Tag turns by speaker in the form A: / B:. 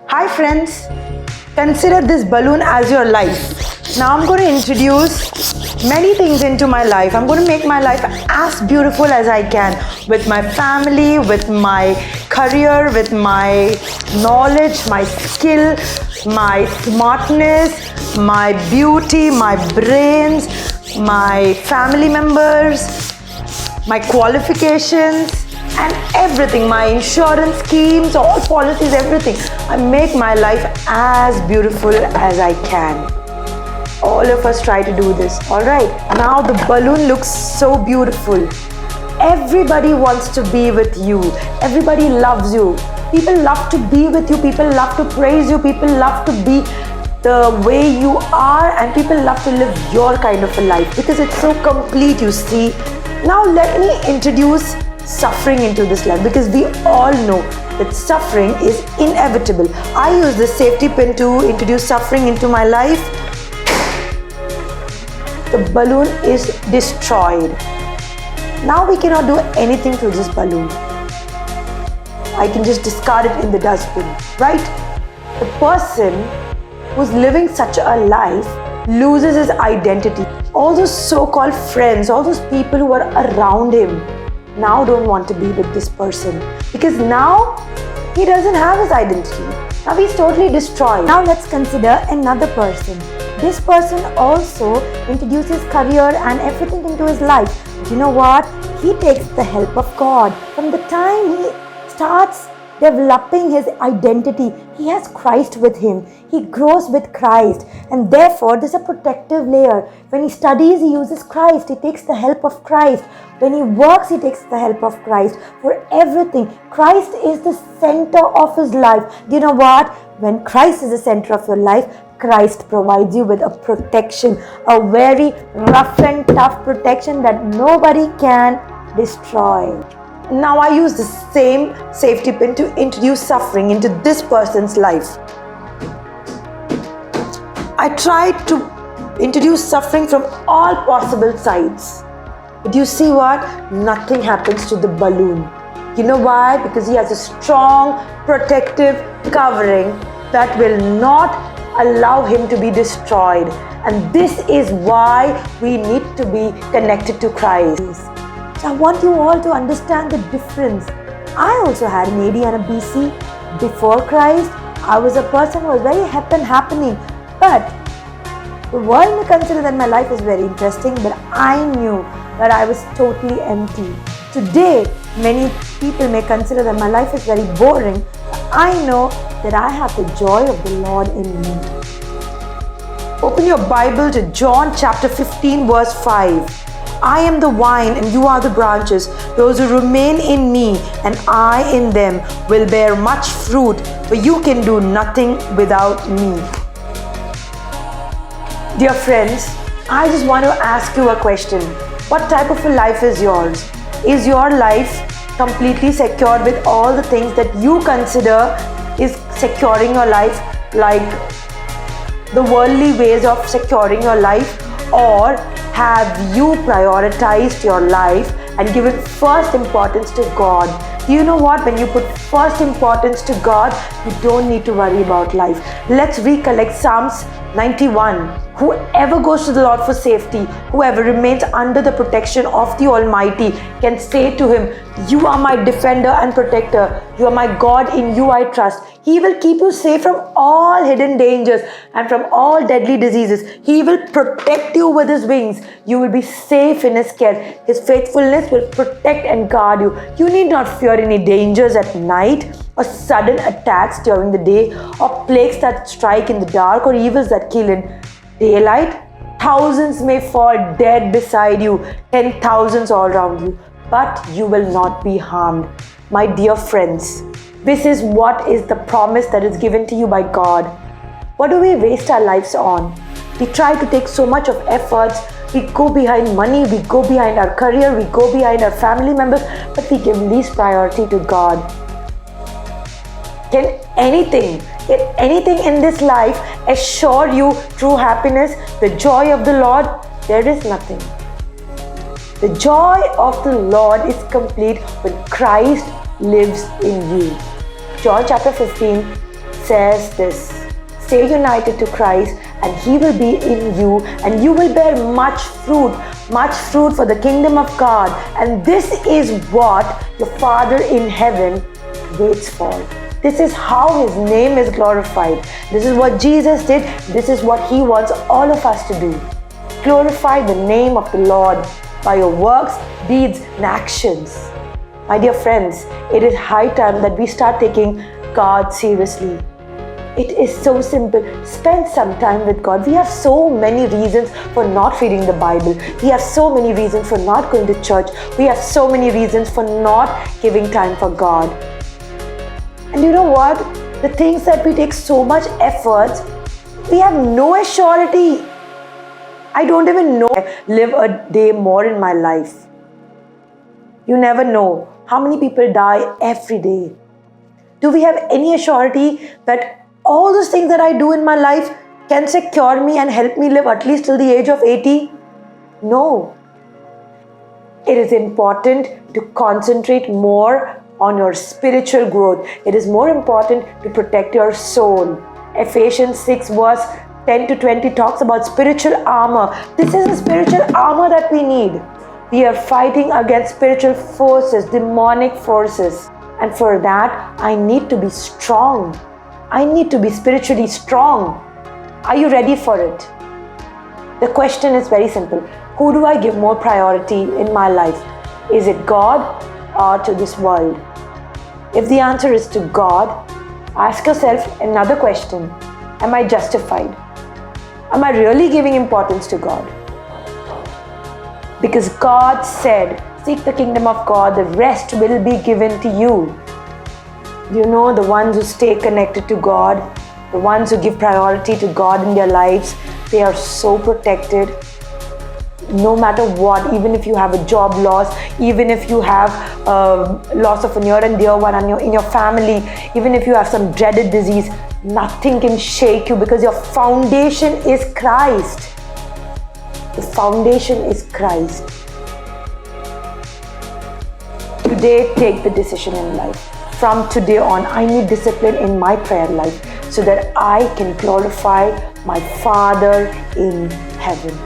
A: Hi friends, consider this balloon as your life. Now I'm going to introduce many things into my life. I'm going to make my life as beautiful as I can with my family, with my career, with my knowledge, my skill, my smartness, my beauty, my brains, my family members, my qualifications and everything, my insurance schemes, all policies, everything. I make my life as beautiful as I can. All of us try to do this. All right, now the balloon looks so beautiful. Everybody wants to be with you. Everybody loves you. People love to be with you. People love to praise you. People love to be the way you are, and people love to live your kind of a life because it's so complete, you see. Now let me introduce suffering into this life, because we all know that suffering is inevitable. I use the safety pin to introduce suffering into my life. The balloon is destroyed. Now we cannot do anything to this balloon. I can just discard it in the dustbin, right? The person who's living such a life loses his identity. All those so-called friends, all those people who are around him now don't want to be with this person, because now he doesn't have his identity. Now he's totally destroyed. Now let's consider another person. This person also introduces career and everything into his life. But you know what? He takes the help of God. From the time he starts developing his identity, he has Christ with him. He grows with Christ, and therefore there's a protective layer. When he studies, he uses Christ. He takes the help of Christ. When he works, he takes the help of Christ. For everything, Christ is the center of his life. Do you know what? When Christ is the center of your life, Christ provides you with a protection, a very rough and tough protection that nobody can destroy. Now I use the same safety pin to introduce suffering into this person's life. I tried to introduce suffering from all possible sides. But you see what? Nothing happens to the balloon. You know why? Because he has a strong protective covering that will not allow him to be destroyed. And this is why we need to be connected to Christ. So I want you all to understand the difference. I also had an AD and a BC before Christ. I was a person who was very hip and happening. But the world may consider that my life is very interesting, but I knew that I was totally empty. Today, many people may consider that my life is very boring, but I know that I have the joy of the Lord in me. Open your Bible to John chapter 15 verse 5. I am the vine and you are the branches. Those who remain in me and I in them will bear much fruit, for you can do nothing without me. Dear friends, I just want to ask you a question. What type of a life is yours? Is your life completely secured with all the things that you consider is securing your life, like the worldly ways of securing your life? Or have you prioritized your life and given first importance to God? Do you know what? When you put first importance to God, you don't need to worry about life. Let's recollect Psalms 91. Whoever goes to the Lord for safety, whoever remains under the protection of the Almighty, can say to him, you are my defender and protector. You are my God, in you I trust. He will keep you safe from all hidden dangers and from all deadly diseases. He will protect you with his wings. You will be safe in his care. His faithfulness will protect and guard you. You need not fear any dangers at night, or sudden attacks during the day, or plagues that strike in the dark, or evils that kill in daylight. Thousands may fall dead beside you, 10,000s all around you, but you will not be harmed. My dear friends, this is what is the promise that is given to you by God. What do we waste our lives on? We try to take so much of efforts. We go behind money, we go behind our career, we go behind our family members, but we give least priority to God. Can anything in this life assure you true happiness, the joy of the Lord? There is nothing. The joy of the Lord is complete when Christ lives in you. John chapter 15, says this: stay united to Christ and He will be in you and you will bear much fruit for the kingdom of God. And this is what your Father in heaven waits for. This is how His name is glorified. This is what Jesus did. This is what He wants all of us to do. Glorify the name of the Lord by your works, deeds, and actions. My dear friends, it is high time that we start taking God seriously. It is so simple. Spend some time with God. We have so many reasons for not reading the Bible. We have so many reasons for not going to church. We have so many reasons for not giving time for God. And you know what? The things that we take so much effort, we have no assurity. I don't even know live a day more in my life. You never know how many people die every day. Do we have any assurity that all those things that I do in my life can secure me and help me live at least till the age of 80? No. It is important to concentrate more on your spiritual growth. It is more important to protect your soul. Ephesians 6 verse 10 to 20 talks about spiritual armor. This is the spiritual armor that we need. We are fighting against spiritual forces, demonic forces. And for that, I need to be strong. I need to be spiritually strong. Are you ready for it? The question is very simple. Who do I give more priority in my life? Is it God or to this world? If the answer is to God, ask yourself another question. Am I justified? Am I really giving importance to God? Because God said, seek the kingdom of God, the rest will be given to you. You know, the ones who stay connected to God, the ones who give priority to God in their lives, they are so protected. No matter what, even if you have a job loss, even if you have loss of a near and dear one in your family, even if you have some dreaded disease, nothing can shake you because your foundation is Christ. The foundation is Christ. Today, take the decision in life. From today on, I need discipline in my prayer life so that I can glorify my Father in heaven.